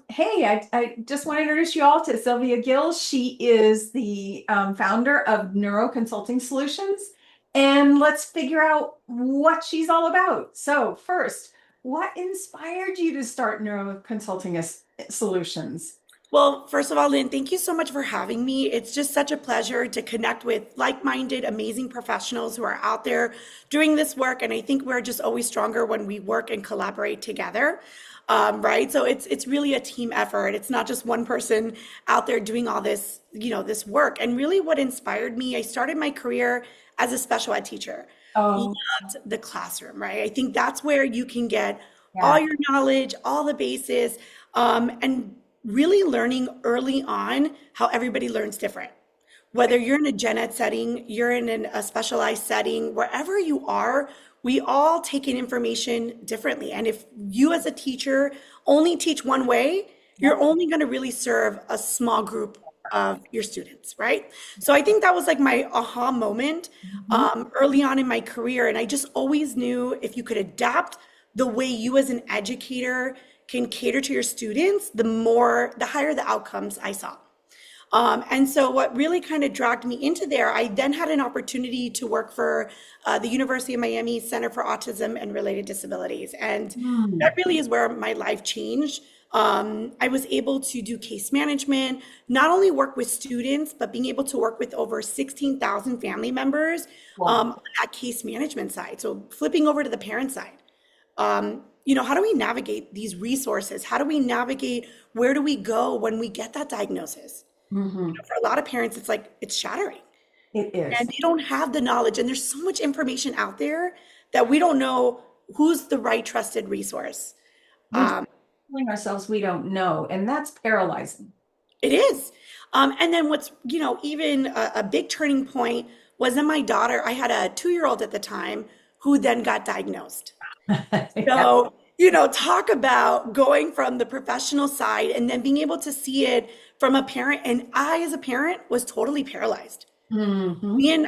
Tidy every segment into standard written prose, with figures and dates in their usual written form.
Hey, I just want to introduce you all to Silvia Gil. She is the founder of Neuro Consulting Solutions, and let's figure out what she's all about. So, first, what inspired you to start Neuro Consulting Solutions? Well, first of all, Lynn, thank you so much for having me. It's just such a pleasure to connect with like-minded, amazing professionals who are out there doing this work. And I think we're just always stronger when we work and collaborate together. Right? So it's really a team effort. It's not just one person out there doing all this, this work. And really what inspired me, I started my career as a special ed teacher. Oh, Loved the classroom, right? I think that's where you can get all yeah. your knowledge, all the bases, and really learning early on how everybody learns different. Whether you're in a gen ed setting, you're in a specialized setting, wherever you are, we all take in information differently. And if you as a teacher only teach one way, you're Yep. only going to really serve a small group of your students, right? So I think that was like my aha moment Mhm. early on in my career. And I just always knew if you could adapt the way you as an educator can cater to your students, the higher the outcomes I saw. And so, what really kind of dragged me into there, I then had an opportunity to work for the University of Miami Center for Autism and Related Disabilities. And that Hmm. really is where my life changed. I was able to do case management, not only work with students, but being able to work with over 16,000 family members Wow. on that case management side. So, flipping over to the parent side. How do we navigate these resources? How do we navigate where do we go when we get that diagnosis? Hmm. For a lot of parents, it's like it's shattering It and is. they don't have the knowledge. And there's so much information out there that we don't know who's the right trusted resource. We're Um, telling ourselves we don't know, and that's paralyzing. it is. And then what's, even a big turning point was in my daughter. I had a 2-year-old at the time who then got diagnosed. Yeah. So, talk about going from the professional side and then being able to see it from a parent. And I, as a parent, was totally paralyzed. Hmm.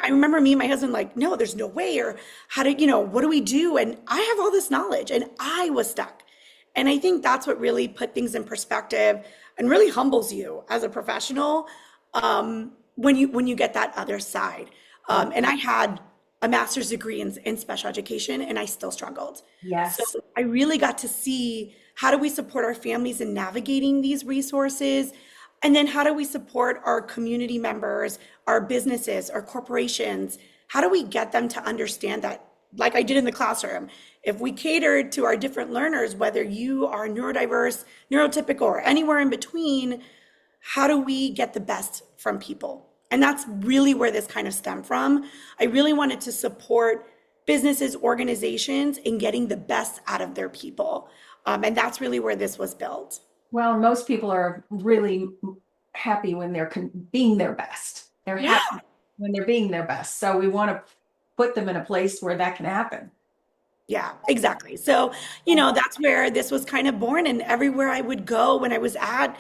I remember me and my husband like, no, there's no way, or what do we do? And I have all this knowledge and I was stuck. And I think that's what really put things in perspective and really humbles you as a professional when you get that other side. Yeah. And I had a master's degree in special education and I still struggled. So Yes. I really got to see how do we support our families in navigating these resources? And then how do we support our community members, our businesses, our corporations? How do we get them to understand that, like I did in the classroom, if we catered to our different learners, whether you are neurodiverse, neurotypical, or anywhere in between, how do we get the best from people? And that's really where this kind of stemmed from. I really wanted to support businesses, organizations in getting the best out of their people. And that's really where this was built. Well, most people are really happy when they're being their best. They're happy Yeah. when they're being their best. So we want to put them in a place where that can happen. Yeah, exactly. So, that's where this was kind of born. And everywhere I would go when I was at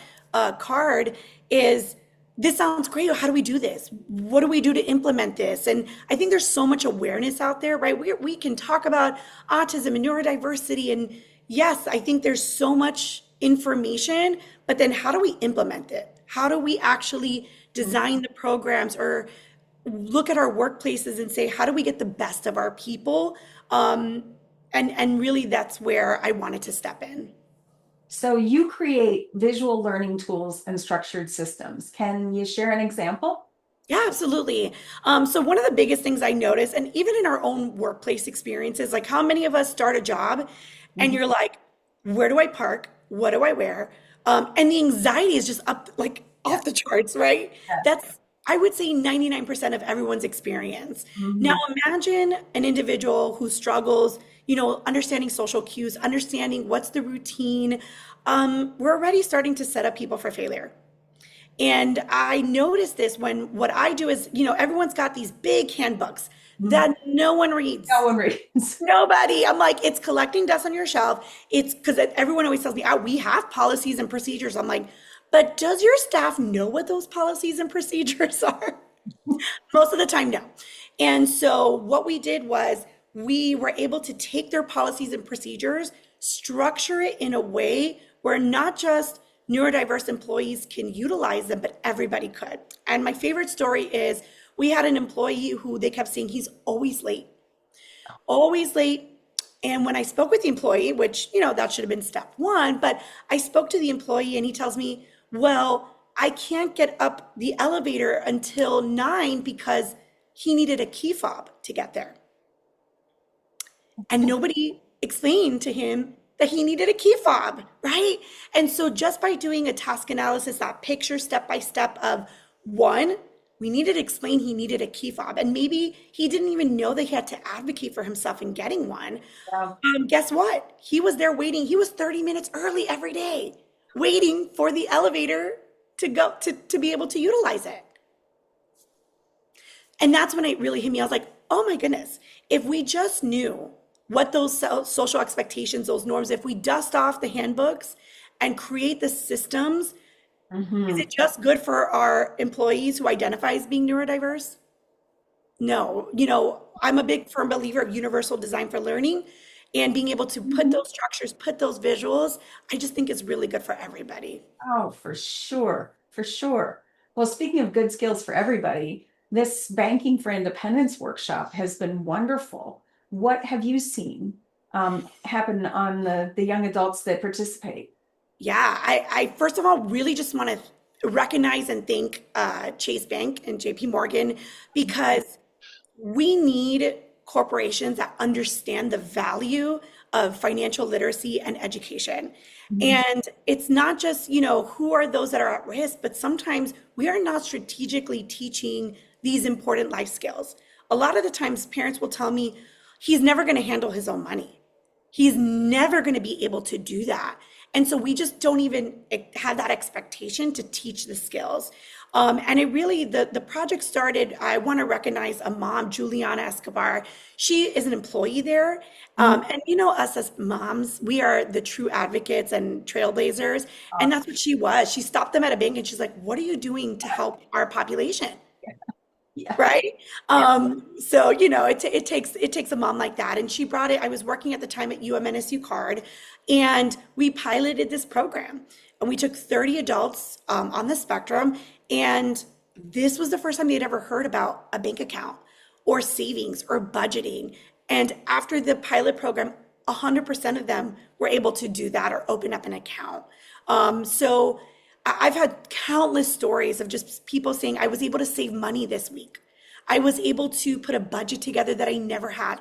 Card is this sounds great. How do we do this? What do we do to implement this? And I think there's so much awareness out there, right? We can talk about autism and neurodiversity. And yes, I think there's so much information, but then how do we implement it? How do we actually design the programs or look at our workplaces and say, how do we get the best of our people? And really that's where I wanted to step in. So you create visual learning tools and structured systems. Can you share an example? Yeah, absolutely. So one of the biggest things I notice, and even in our own workplace experiences, like how many of us start a job and Mhm. you're like, where do I park? What do I wear? And the anxiety is just up like Yeah. off the charts, right? Yes. That's, I would say 99% of everyone's experience. Now Mhm. imagine an individual who struggles, understanding social cues, understanding what's the routine. We're already starting to set up people for failure. And I noticed this when what I do is, everyone's got these big handbooks Mhm. that no one reads. No one reads. Nobody. I'm like, it's collecting dust on your shelf. It's because everyone always tells me, oh, we have policies and procedures. I'm like, but does your staff know what those policies and procedures are? Most of the time, no. And so what we did was we were able to take their policies and procedures, structure it in a way where not just neurodiverse employees can utilize them, but everybody could. And my favorite story is we had an employee who they kept saying he's always late, always late. And when I spoke with the employee, which, that should have been step one, but I spoke to the employee and he tells me, well, I can't get up the elevator until 9 because he needed a key fob to get there. And nobody explained to him that he needed a key fob, right? And so just by doing a task analysis, that picture step by step of one, we needed to explain he needed a key fob. And maybe he didn't even know that he had to advocate for himself in getting one. Yeah. Guess what? He was there waiting. He was 30 minutes early every day, waiting for the elevator to go to be able to utilize it. And that's when it really hit me. I was like, oh my goodness, if we just knew what those social expectations, those norms, if we dust off the handbooks and create the systems, is it just good for our employees who identify as being neurodiverse? No. I'm a big firm believer of universal design for learning, and being able to put those structures, put those visuals, I just think is really good for everybody. Oh, for sure. For sure. Well, speaking of good skills for everybody, this Banking for Independence workshop has been wonderful. What have you seen happen on the young adults that participate? Yeah, I first of all really just want to recognize and thank Chase Bank and JP Morgan, because we need corporations that understand the value of financial literacy and education. And it's not just, who are those that are at risk, but sometimes we are not strategically teaching these important life skills. A lot of the times parents will tell me, he's never going to handle his own money. He's never going to be able to do that. And so we just don't even have that expectation to teach the skills. And it really, the project started, I want to recognize a mom, Juliana Escobar. She is an employee there. And us as moms, we are the true advocates and trailblazers. And that's what she was. She stopped them at a bank and she's like, what are you doing to help our population? Yeah. Right. So, it takes a mom like that. And she brought it. I was working at the time at UMNSU Card, and we piloted this program, and we took 30 adults on the spectrum. And this was the first time they'd ever heard about a bank account or savings or budgeting. And after the pilot program, 100% of them were able to do that or open up an account. So I've had countless stories of just people saying, I was able to save money this week. I was able to put a budget together that I never had,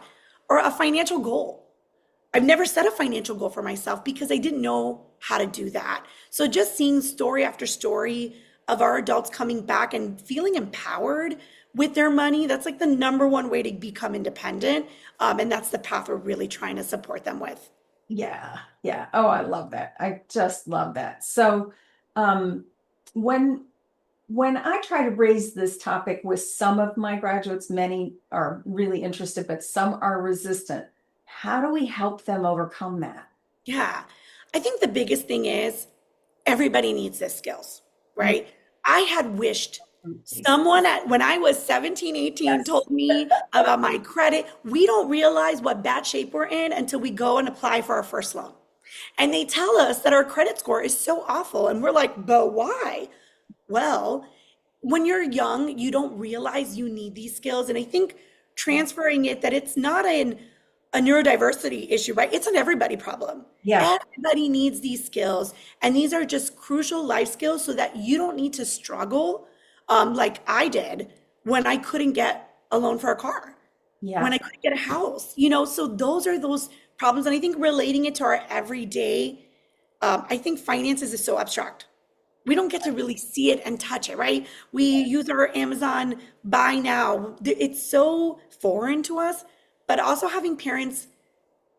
or a financial goal. I've never set a financial goal for myself because I didn't know how to do that. So just seeing story after story of our adults coming back and feeling empowered with their money, that's like the number one way to become independent. And that's the path we're really trying to support them with. Yeah. Yeah. Oh, I love that. I just love that. So when I try to raise this topic with some of my graduates, many are really interested, but some are resistant. How do we help them overcome that? Yeah, I think the biggest thing is everybody needs these skills, right? I had wished someone when I was 17, 18 told me about my credit. We don't realize what bad shape we're in until we go and apply for our first loan. And they tell us that our credit score is so awful. And we're like, but why? Well, when you're young, you don't realize you need these skills. And I think transferring it, that it's not a neurodiversity issue, right? It's an everybody problem. Yeah. Everybody needs these skills. And these are just crucial life skills so that you don't need to struggle like I did when I couldn't get a loan for a car, when I couldn't get a house, so those are those problems. And I think relating it to our everyday, I think finances is so abstract. We don't get to really see it and touch it, right? We use our Amazon buy now. It's so foreign to us, but also having parents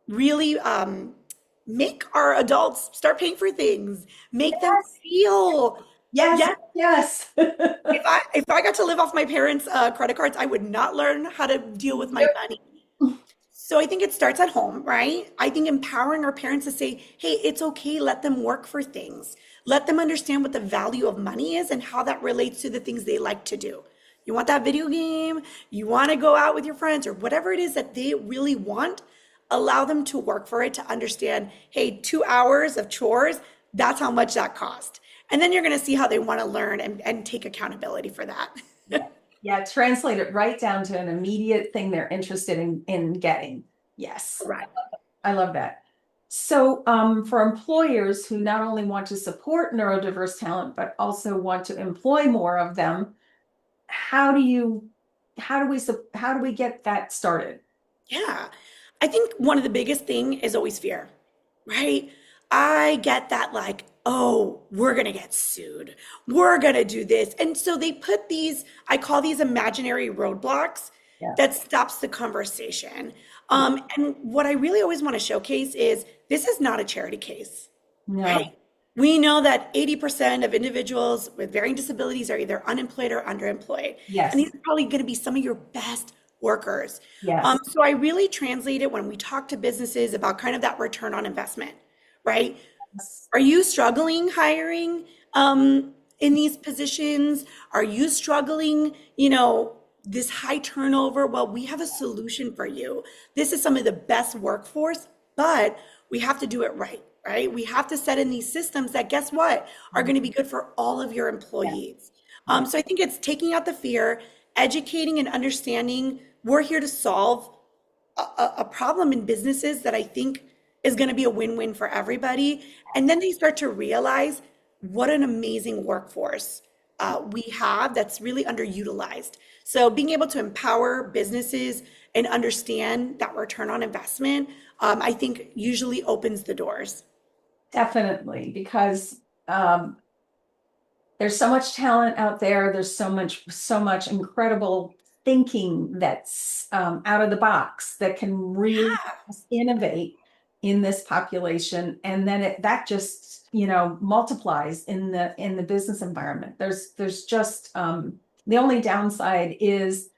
really make our adults start paying for things, make them feel. Yes. If I got to live off my parents' credit cards, I would not learn how to deal with my money. So I think it starts at home, right? I think empowering our parents to say, hey, it's okay, let them work for things. Let them understand what the value of money is and how that relates to the things they like to do. You want that video game? You want to go out with your friends, or whatever it is that they really want, allow them to work for it, to understand, hey, 2 hours of chores, That's how much that cost. And then you're going to see how they want to learn and take accountability for that. Yeah. Yeah, translate it right down to an immediate thing they're interested in getting. Yes. Right. I love that. So, for employers who not only want to support neurodiverse talent, but also want to employ more of them, how do you, how do we get that started? Yeah. I think one of the biggest thing is always fear, right? I get that like, oh, we're going to get sued. We're going to do this. And so they put these, I call these imaginary roadblocks Yeah. that stops the conversation. And what I really always want to showcase is this is not a charity case, No. right? We know that 80% of individuals with varying disabilities are either unemployed or underemployed. And Yes. these are probably going to be some of your best workers. Yes. So I really translate it when we talk to businesses about kind of that return on investment, right? Yes. Are you struggling hiring in these positions? Are you struggling, this high turnover? Well, we have a solution for you. This is some of the best workforce, but we have to do it right, right? We have to set in these systems that, guess what, are going to be good for all of your Yeah. employees. Yeah. So I think it's taking out the fear, educating and understanding. We're here to solve a problem in businesses that I think is going to be a win-win for everybody. And then they start to realize what an amazing workforce we have that's really underutilized. So being able to empower businesses and understand that return on investment, I think usually opens the doors. Definitely, because there's so much talent out there. There's so much incredible thinking that's out of the box that can really innovate in this population, and then that just multiplies in the business environment. There's just the only downside is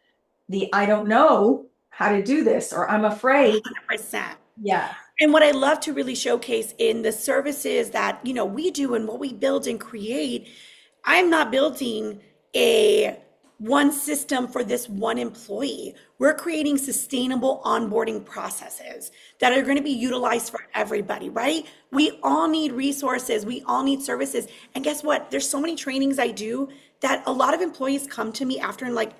the I don't know how to do this, or I'm afraid. 100%. Yeah. And what I love to really showcase in the services that, we do and what we build and create, I'm not building a one system for this one employee. We're creating sustainable onboarding processes that are going to be utilized for everybody, right? We all need resources. We all need services. And guess what? There's so many trainings I do that a lot of employees come to me after and like,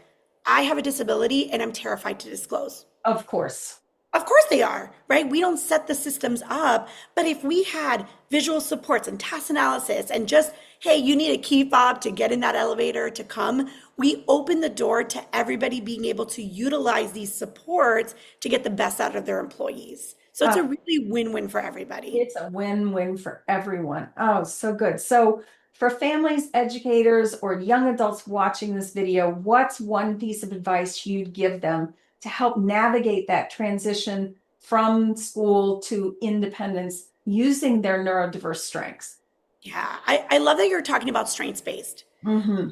I have a disability and I'm terrified to disclose. Of course. Of course they are, right? We don't set the systems up, but if we had visual supports and task analysis and just, hey, you need a key fob to get in that elevator to come, we open the door to everybody being able to utilize these supports to get the best out of their employees. So it's a really win-win for everybody. It's a win-win for everyone. Oh, so good. So for families, educators, or young adults watching this video, what's one piece of advice you'd give them to help navigate that transition from school to independence using their neurodiverse strengths? Yeah, I love that you're talking about strengths-based. Mm-hmm.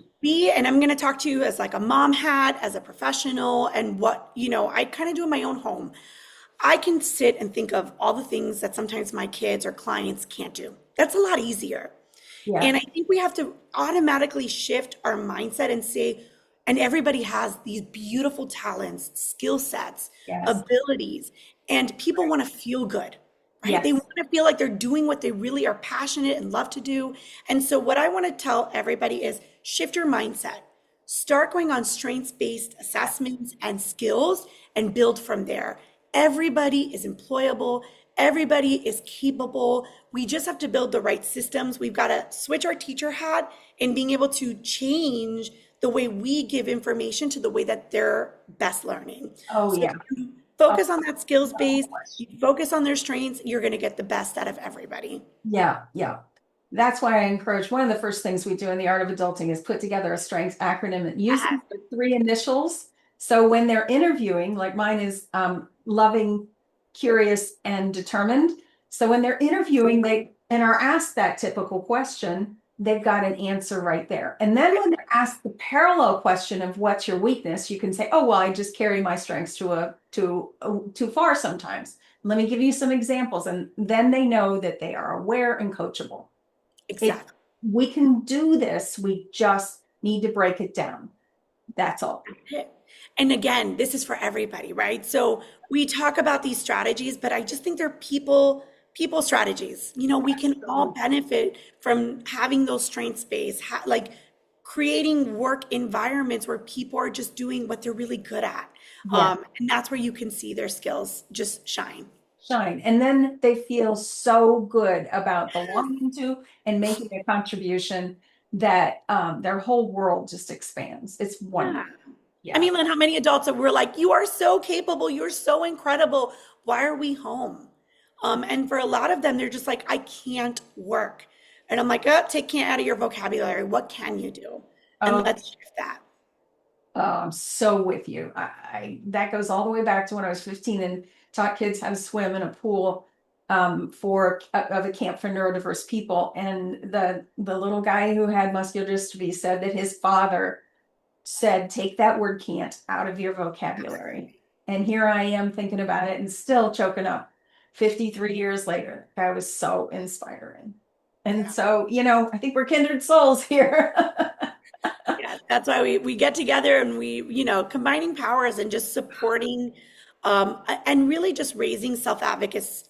And I'm going to talk to you as like a mom hat, as a professional, and what, I kind of do in my own home. I can sit and think of all the things that sometimes my kids or clients can't do. That's a lot easier. Yeah. And I think we have to automatically shift our mindset and say, and everybody has these beautiful talents, skill sets, Yes. abilities, and people want to feel good, right? Yes. They want to feel like they're doing what they really are passionate and love to do. And so what I want to tell everybody is shift your mindset. Start going on strengths-based assessments and skills and build from there. Everybody is employable. Everybody is capable. We just have to build the right systems. We've got to switch our teacher hat and being able to change the way we give information to the way that they're best learning. Oh, So yeah. if you focus on that skills base, you focus on their strengths, you're going to get the best out of everybody. Yeah. Yeah. That's why I encourage, one of the first things we do in the art of adulting is put together a strengths acronym that uses the 3 initials. So when they're interviewing, like mine is loving, curious, and determined. So when they're interviewing, they and are asked that typical question, they've got an answer right there. And then when they're asked the parallel question of what's your weakness, you can say, oh, well, I just carry my strengths too far sometimes. Let me give you some examples. And then they know that they are aware and coachable. Exactly. We can do this. We just need to break it down. That's all. And again, this is for everybody, right? So we talk about these strategies, but I just think there are people people strategies. We can all benefit from having those strengths based, like creating work environments where people are just doing what they're really good at. Yeah. And that's where you can see their skills just shine. Shine. And then they feel so good about belonging to and making a contribution that their whole world just expands. It's Yeah. wonderful. I Yeah. mean, Lynn, how many adults that we're like, you are so capable, you're so incredible. Why are we home? And for a lot of them, they're just like, I can't work. And I'm like, oh, take can't out of your vocabulary. What can you do? And Oh, let's shift that. I'm so with you. That goes all the way back to when I was 15 and taught kids how to swim in a pool for of a camp for neurodiverse people. And the little guy who had muscular dystrophy said that his father said, take that word can't out of your vocabulary. And here I am thinking about it and still choking up 53 years later. That was so inspiring. And so, I think we're kindred souls here. Yeah, that's why we get together and combining powers and just supporting and really just raising self-advocacy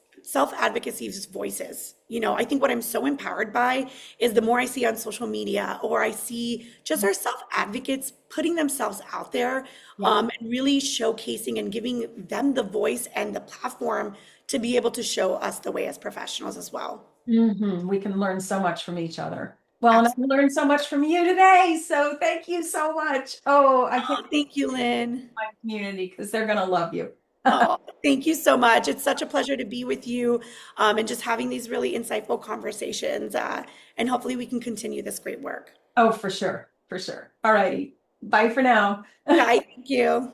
voices. I think what I'm so empowered by is the more I see on social media or I see just our self-advocates putting themselves out there Yeah. and really showcasing and giving them the voice and the platform to be able to show us the way as professionals as well. We can learn so much from each other. Well, and I've Absolutely. learned so much from you today. So thank you so much. Oh, I can't Oh, thank you, Lynn. my community because they're going to love you. Oh, thank you so much. It's such a pleasure to be with you and just having these really insightful conversations. And hopefully we can continue this great work. Oh, for sure. For sure. All righty. Bye for now. Bye. Thank you.